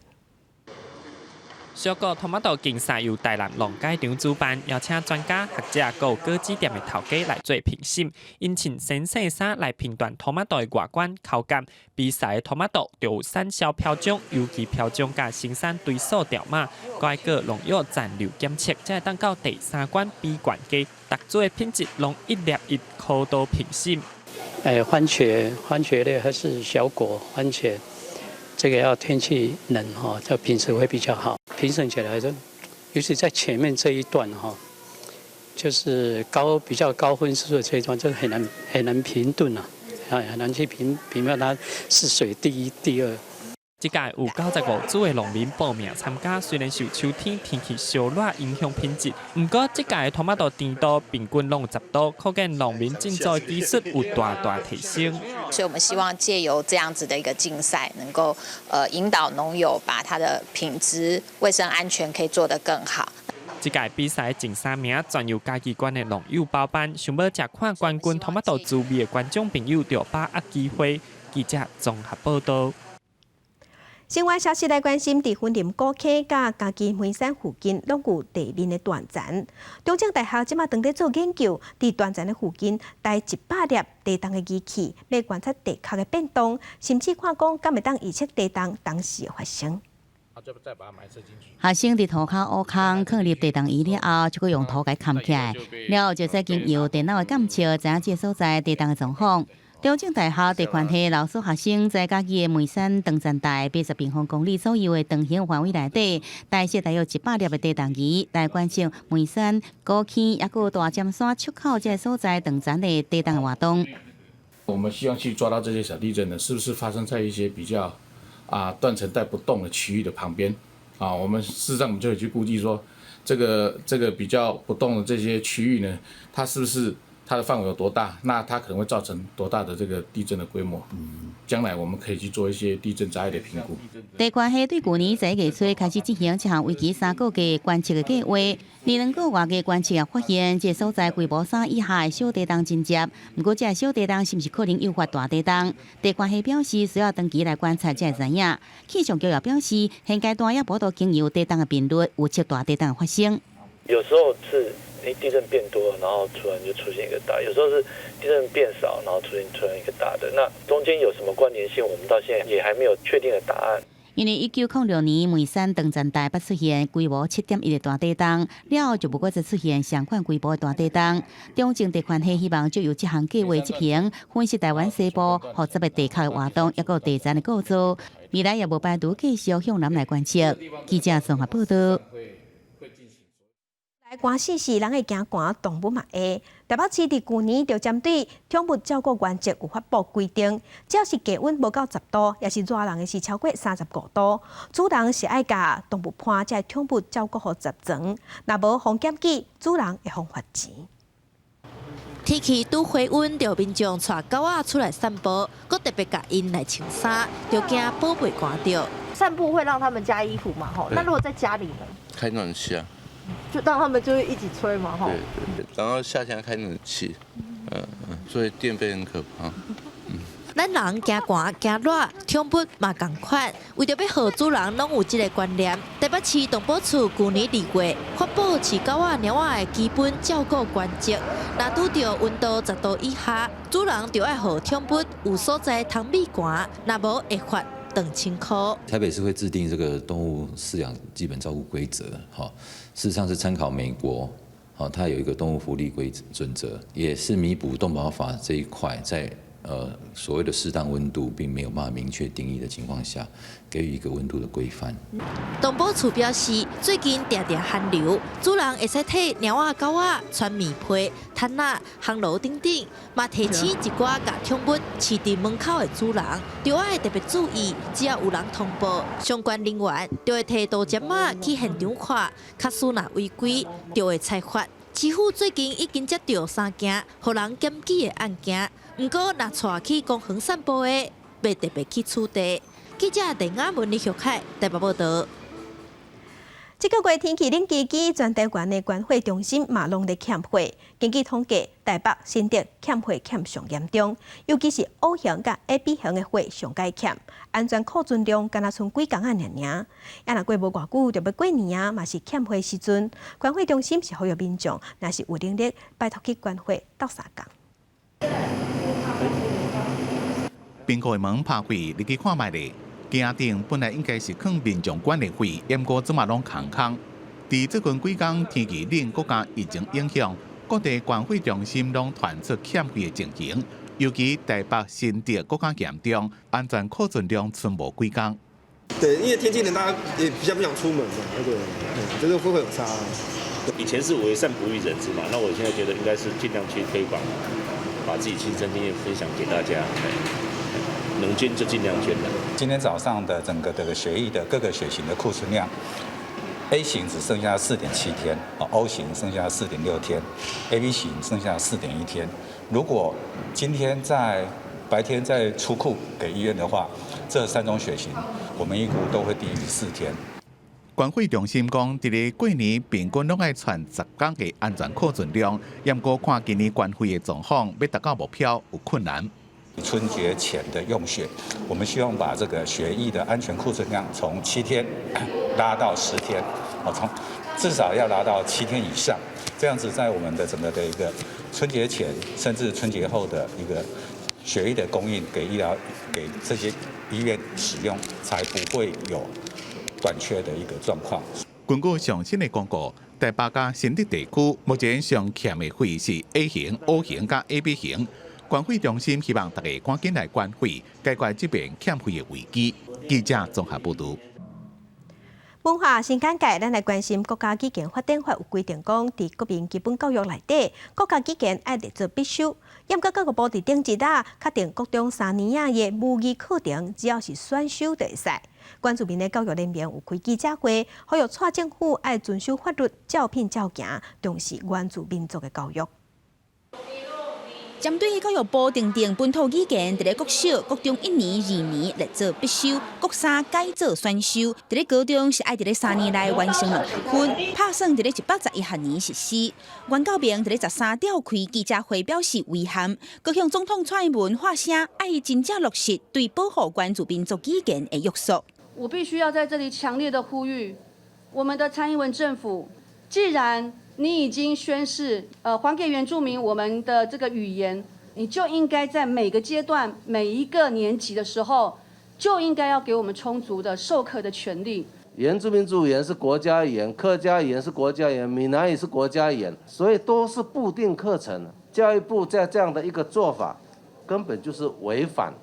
小果토마토竞赛由台南农改场主办，邀请专家、学者、有果子店的头家来做评审，因穿深色衫来评断토마토的外观、口感。比赛的토마토就有3项标准，尤其标准甲生产对数条码，该个农药残留检测，才会当到第3关比冠家。逐组的品质拢一粒一考到评审。番茄类还是小果番茄。这个要天气冷哈，这品质会比较好。评审起来的，尤其在前面这一段哈，就是比较高分数的这一段，就很难评断啊，很难去评判它是谁第一、第二。这届有95组的农民报名参加，虽然受秋天天气稍热影响品质，不过这届的토마토甜度平均拢有10度，可见农民种植的技术有大提升。所以我们希望借由这样子的一个竞赛，能够引导农友把它的品质、卫生安全可以做得更好。这届比赛前3名全由嘉义县的农友包办，想要吃看冠军토마토滋味的观众朋友就把握机会。记者综合报道。新闻消息来关心，伫云林古溪甲嘉义梅山附近，拢有地面的断层。中正大学即马正在做研究，伫断层的附近带100粒地动的仪器，要观察地壳的变动，甚至看讲敢会当预测地动当时的发生。学生伫土骹挖空，放入地动仪了后，就用土给盖起来，然后就再经由电脑的检测，知影这所在地动的状况。中正大学地管系老师学生在嘉义的梅山登山带80平方公里左右的长形范围内底，带设大约100粒的地动仪来观测梅山、高溪也有大尖山出口这所在登山的地动活动。我们希望去抓到这些小地震呢，是不是发生在一些比较断层带不动的区域的旁边？我们事实上我们就有去估计说，这个比较不动的这些区域呢，它是不是它的范围有多大，那它可能会造成多大的这个地震的规模。将来我们可以去做一些地震灾害的评估。地关系对去年11月初开始进行这项为期3个月观测的计划。2个外个观测也发现，这所在规模3以下的小地震真接。不过，这小地震是不是可能诱发大地震？地关系表示，需要长期来观察才会知影。气象局也表示，现阶段也无到经由地震的频率预测大地震的发生。有时候是地震变多了，然后突然就出现一个大；有时候是地震变少，然后突然一个大的。那中间有什么关联性，我们到现在也还没有确定的答案。因为1906年梅山登山台北出现规模7.1的大地震，了后就无再出现相关规模的大地震。中正地环系希望就由这项计划执行，分析台湾西部复杂的地壳的活动，也有地震的构造。未来也无排除继续向南来观测。记者综合报道。寒死时，人会惊寒，动物嘛会。台北市伫去年就针对宠物照顾原则有发布规定，只要是低温无到10度，也是热人的是超过35度，主人是爱甲动物伴才宠物照顾好十层，若无防检举，主人会罚罚钱。天气拄回温，着民众带狗仔出来散步，搁特别甲因来穿衫，着惊宝袂寒着。散步会让他们加衣服嘛？吼，那如果在家里呢？开暖气啊。就让他们就会一起吹嘛，哈。对，然后夏天开冷气，所以电费很可怕。咱人惊寒惊热，宠物嘛同款。为着要让主人拢有这个观念，台北市动保处去年2月发布饲狗仔、猫仔的基本照顾原则。若拄到温度10度以下，主人就要让宠物有所在通避寒，若无会罚2000块。台北市会制定这个动物饲养基本照顾规则，事实上是参考美国，它有一个动物福利准则，也是弥补动保法这一块在所谓的适当温度并没有办法明确定义的情况下，给予一个温度的规范。动保处表示，最近常常寒流，主人会使替猫仔、狗仔穿棉被、毯仔、烘炉等等，嘛提醒一寡甲宠物饲伫门口的主人，就要特别注意，只要有人通报，相关人员就会替杜节仔去现场看，假使若违规，就会裁罚。市府最近已经接到3件互人检举的案件，不过若带去公园散步的，要特别去处理。记者陈雅文、李秀凯台北报道。这个月天气冷基基，全台湾的关火中心嘛拢在欠火。根据统计，台北、新竹欠火欠上严重，尤其是 O 型甲 AB 型的火上解欠，安全库存量敢若剩几工仔尔。也若过无偌久，就要过年啊，嘛是欠火时阵。关火中心是呼吁民众，若是有能力，拜托去关火斗3工。冰库的门拍开，你去看卖咧。家顶本来应该是放民众管理费，不过怎么拢空空。伫最近几天天气冷，国家疫情影响，各地关火中心拢传出欠火的情形，尤其台北、新竹更加严重，安全库存量剩无几工。对，因为天气冷，大家也比较不想出门嘛，这个会有差。以前是为善不欲人知嘛，那我现在觉得应该是尽量去推广，把自己亲身经验分享给大家。能捐就尽量捐了。今天早上的整个的血液的各个血型的库存量 ，A 型只剩下4.7天，O 型剩下4.6天 ，AB 型剩下4.1天。如果今天在白天再出库给医院的话，这3种血型我们预估都会低于4天。关火中心讲，伫咧过年平均拢爱传10工的安全库存量，不过看今年关火的状况，要达到目标有困难。春节前的用血，我们希望把这个血液的安全库存量从7天拉到10天，从至少要拉到7天以上，这样子在我们的整个的一个春节前甚至春节后的一个血液的供应给这些医院使用，才不会有短缺的一个状况。根据上新的公告，台北加新竹地区目前上欠的火是 A 型、O 型加 AB 型。关火中心希望大家赶紧来关火，解决这边欠火的危机。记者综合报道。文化新简介，咱来关心国家基建发展法有规定讲，伫国民基本教育内底，国家基建爱列做必修。严格教育部伫顶一日确定，国中3年的母语课程，只要是选修就会使。关注民的教育人员有开记者会，呼吁蔡政府爱遵守法律，照聘照行，重视原住民族的教育。针对教育部订定本土语言，伫咧国小、国中1年、2年来做必修，国3改做选修。伫咧高中是爱伫咧3年内完成6学分，拍算伫咧111学年实施。袁教明伫咧13召开记者会表示遗憾，各向总统蔡英文发声，爱真正落实对保护原住民族语言的约束。我必须要在这里强烈的呼吁，我们的蔡英文政府，既然你已经宣誓，还给原住民我们的这个语言，你就应该在每个阶段、每一个年级的时候，就应该要给我们充足的授课的权利。原住民族语言是国家语言，客家语言是国家语言，闽南语是国家语言，所以都是固定课程。教育部在这样的一个做法，根本就是违反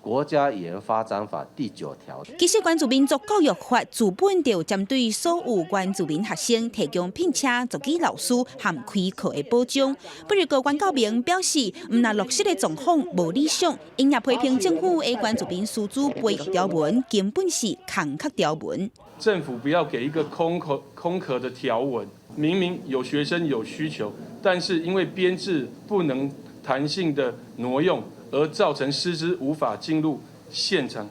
国家语言发展法第9条。其实原住民族教育法自本就针对所有原住民学生提供聘请族语老师和开课的保障。不过袁教明表示，唔那落实的状况无理想，因也批评政府的原住民师资培育条文根本是空壳条文。政府不要给一个空壳的条文，明明有学生有需求，但是因为编制不能弹性的挪用，而造成师资无法进入现场。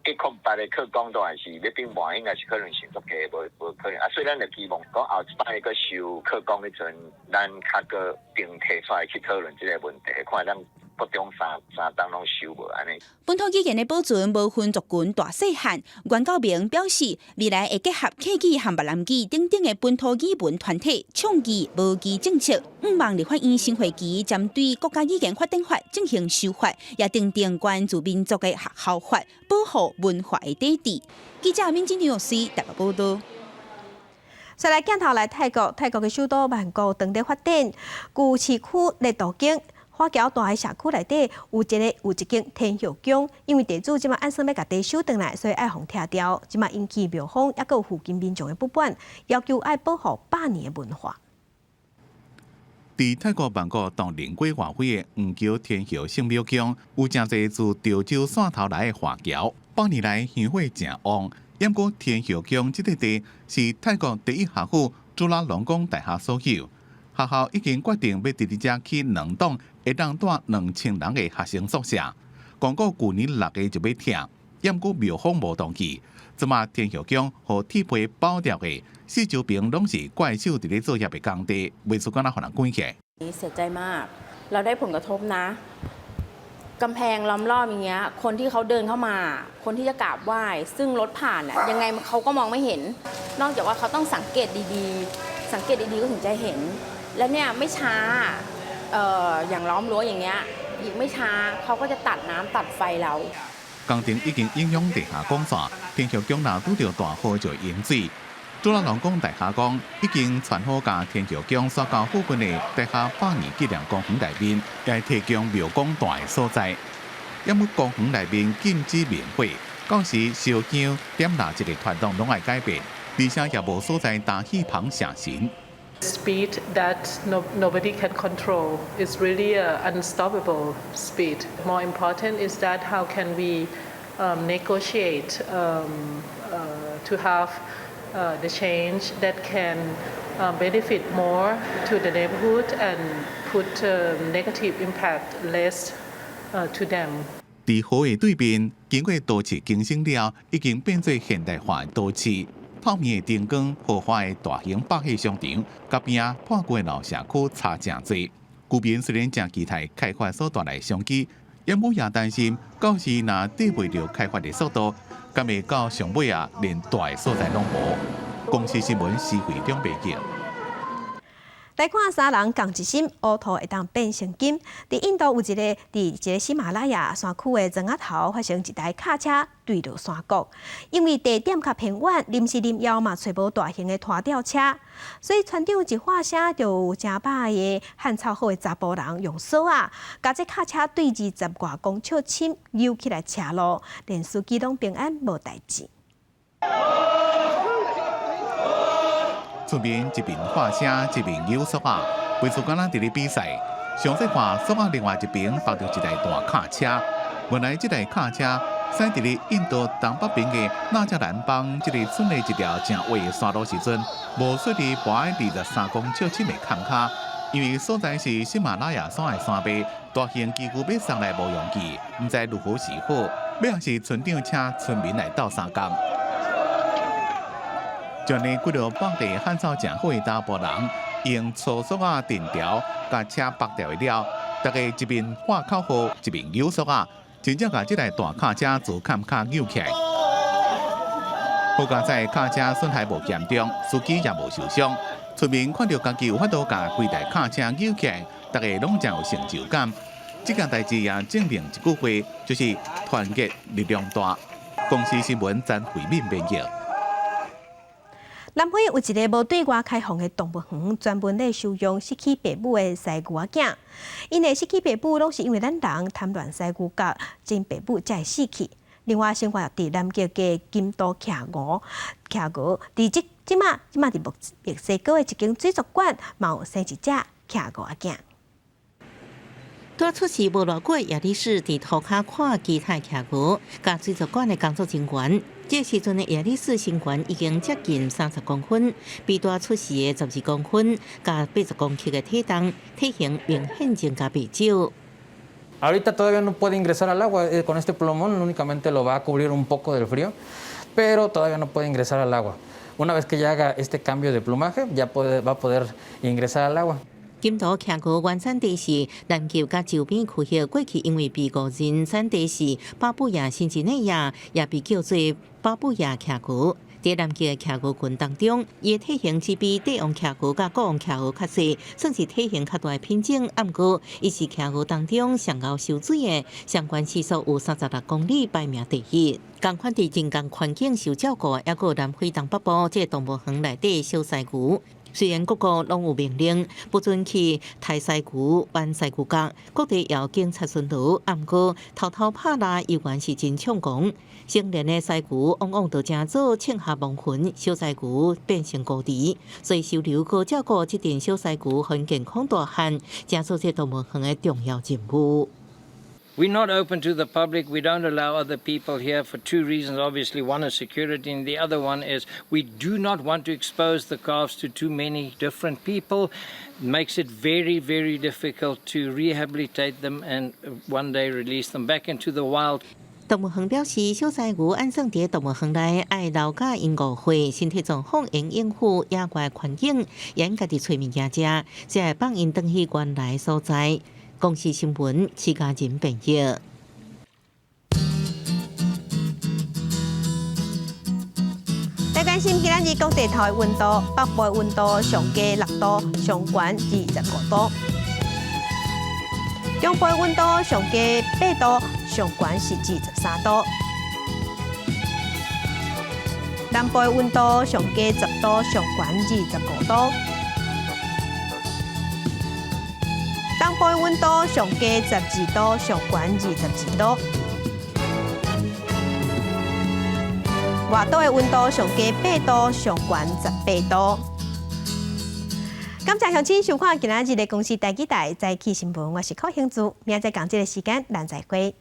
结空白的课纲都还是要变换，应该是可能性足低，无可能。所以咱就希望讲后一摆个修课纲的阵，咱较个并提出来去讨论这个问题，看咱国中三档拢修无安尼。本土语言的保存无分族群大细汉，袁教明表示，未来会结合客语和闽南语等等的本土语文团体倡议无语政策，毋望立法院新会期针对国家语言法典法进行修法，也订定原住民族的学校法，保护文化的底底。记者民警刘若思台北报道。再来镜头来泰国的首都曼谷当地发展，古市区热岛境。花桥大社区内底有一间天后宫，因为地主即马按算要甲地收回来，所以爱互拆掉，即马引起庙方也有附近民众的不满，要求爱保护100年的文化。在泰国曼谷当灵龟晚会的黄桥天后圣庙宫，有真侪自潮州汕头来的花桥，100年来香火正旺。不过天后宫这个地是泰国第一学府朱拉隆功大厦所有。学校已经决定要伫遮起2栋会当住2000人的学生宿舍，广告去年6月就要停，不过庙方无同意。即马天后宫和铁皮包掉的4周边拢是怪手伫咧作业的工地，未出敢若互人关起。เสียใจมากเราได้ผลกระทบนะกำแพงล้อมรอบอย่างเงี้ยคนที่เขาเดินเข้ามาคนที่จะกราบไหว้ซึ่งรถผ่านอ่ะยังไงเขาก็มองไม่เห็นนอกจากว่าเขาต้องสังเกตดีๆสังเกตดีๆก็ถึงจะเห็นแล้วเนี่ยไม่ช้าอย่างล้อมรั้วอย่างเงี้ยอีกไม่ช้าเขาก็จะตัดน้ำตัดไฟเรา工程已經影響地下管線，天后宮若拄到大雨就淹水。朱拉隆功大廈講已經傳好甲天后宮所到附近的地下100年紀念公園內面，也提供廟公大的所在。因為公園內面禁止明火，到時燒香點蠟這個傳統攏愛改變，而且也無所在打氣棚成神。Speed that nobody can control is really an unstoppable speed. More important is that how can we negotiate to have the change that can benefit more to the neighborhood and put negative impact less to them. 在河的對面，經過多次更新了，已經變做現代化的都市。透明的燈光、豪華的大型百貨商場，甲邊破舊的老社區差真多。居民雖然真期待開發所帶來商機，也冇也擔心，到時若對袂到開發的速度，敢會到上尾連大的所在攏無。公司新聞是會中報道。来看3人共一心，乌兔会当变成金。伫印度有伫一个喜马拉雅山区的庄仔头发生一台卡车坠落山谷，因为地点较偏远，临时临要嘛找无大型的拖吊车，所以船长一发声，就有成百个汉草好的查甫人用锁啊，甲这卡车对20外公尺深扭起来车路，连司机拢平安无代志。出面一边发声，一边扭索啊，为出敢若伫咧比赛。详细看，索啊另外一边抱着一台大卡车。原来这台卡车驶伫咧印度东北边的纳加兰邦，这个村的一条正弯的山路时阵，无顺利滑喺23公尺深的坎卡，因为所在是喜马拉雅山的山壁，大型机具要送来无容易，唔知如何是好。要还是村长请村民来斗相共。将呢几条绑地焊造正好的大波人，用粗索啊电条甲车绑掉了，大家一边画口号，一边扭索啊，真正甲这台大卡车自坎卡扭起来。好在在卡车损害无严重，司机也无受伤。村民看到家己有法度甲规台卡车扭起来，大家拢真有成就感。这件代志也证明一句话，就是团结力量大。公司新闻詹惠敏编辑。南非有一个无对外开放的动物园，专门咧收容失去爸母的西牛仔囝。因为失去爸母，拢是因为咱人贪恋西牛角，真爸母才会死去。另外，生活伫南极嘅金刀徛鹅，伫即马伫墨西哥的一间水族馆，嘛有生一只徛鹅仔囝。拄出事无偌久，亚力士伫涂骹看其他徛鹅，甲水族馆的工作人员。这时阵的亚力士身悬已经接近30公分，比拄出事的12公分，甲80公克的体重，体型明显增加不少。Ahorita todavía no puede ingresar al agua, con este plumón únicamente lo va a cubrir un poco del frío, pero todavía no puede ingresar al agua. Una vez que ya haga este cambio de plumaje, va a poder ingresar al agua. 金刀徛鹅原产地是南极甲周边区域，过去因为被误认产地是巴布亚新几内亚，也被叫做巴布亚徛鹅。在南极的徛鹅群当中，伊的体型只比帝王徛鹅甲国王徛鹅较细，算是体型较大的品种。不过，伊是徛鹅当中上熬受水的，相关时速有36公里，排名第一。同款伫人工环境受照顾，还有南非东北部这动物园内底小西牛。虽然各国拢有命令不准去抬西牛、玩西牛角，各地也有警察巡逻，不过偷偷拍拉依然是真猖狂。成年的西牛往往都真早种下亡魂，小西牛变成孤儿，所以收留和照顾这群小西牛很健康大汉，真做这动物园的重要任务。We're not open to the public. We don't allow other people here for two reasons. Obviously, one is security, and the other one is we do not want to expose the calves to too many different people. It makes it very, very difficult to rehabilitate them and one day release them back into the wild. 动物园表示，小西牛安算伫动物园内爱留甲因误会，身体状况应应付野外环境，也应家己找物件食，才会放因返去原来所在。公司新闻，徐家人编译。来关心今日各地头的温度，北部的温度上加6度，上悬25度；中部的温度上加8度，上悬是23度；南部的温度上加10度，上悬25度。东部的温度上加12度，上悬22度；外岛的温度上加8度，上悬18度。感谢乡亲收看今仔日的公视台记台早起新闻，我是柯兴珠，明仔载同一个时间咱再会。